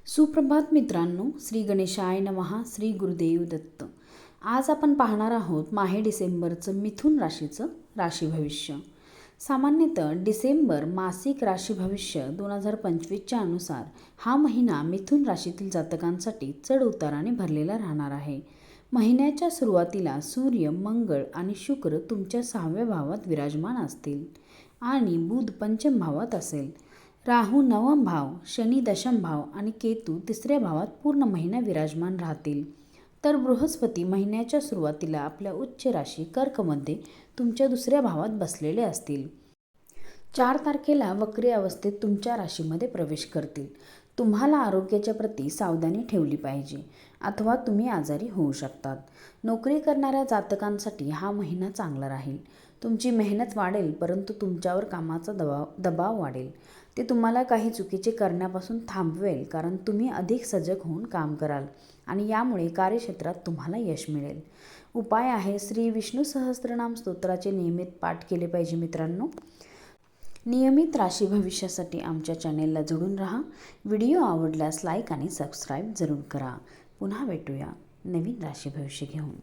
सुप्रभात मित्रांनो, श्री गणेशाय नमः. श्री गुरुदेव दत्त. आज आपण पाहणार आहोत माहे डिसेंबरचं मिथुन राशीचं राशी भविष्य. सामान्यतः डिसेंबर मासिक राशी भविष्य 2025च्या अनुसार हा महिना मिथुन राशीतील जातकांसाठी चढ उताराने भरलेला राहणार आहे. महिन्याच्या सुरुवातीला सूर्य, मंगळ आणि शुक्र तुमच्या 6व्या भावात विराजमान असतील आणि बुध पंचम भावात असेल. राहू नवम भाव, शनी दशम भाव आणि केतू 3ऱ्या भावात पूर्ण महिना विराजमान राहतील. तर बृहस्पती महिन्याच्या सुरुवातीला आपल्या उच्च राशी कर्कमध्ये तुमच्या 2ऱ्या भावात बसलेले असतील. 4 तारखेला वक्री अवस्थेत तुमच्या राशीमध्ये प्रवेश करतील. तुम्हाला आरोग्याच्या प्रती सावधानी ठेवली पाहिजे अथवा तुम्ही आजारी होऊ शकतात. नोकरी करणाऱ्या जातकांसाठी हा महिना चांगला राहील. तुमची मेहनत वाढेल, परंतु तुमच्यावर कामाचा दबाव वाढेल. ते तुम्हाला काही चुकीचे करण्यापासून थांबवेल, कारण तुम्ही अधिक सजग होऊन काम कराल आणि यामुळे कार्यक्षेत्रात तुम्हाला यश मिळेल. उपाय आहे, श्री विष्णू सहस्त्रनाम स्तोत्राचे नियमित पाठ केले पाहिजे. मित्रांनो, नियमित राशी भविष्यासाठी आमच्या चॅनेलला जोडून राहा. व्हिडिओ आवडल्यास लाईक आणि सबस्क्राईब जरूर करा. पुन्हा भेटूया नवीन राशी भविष्य घेऊन.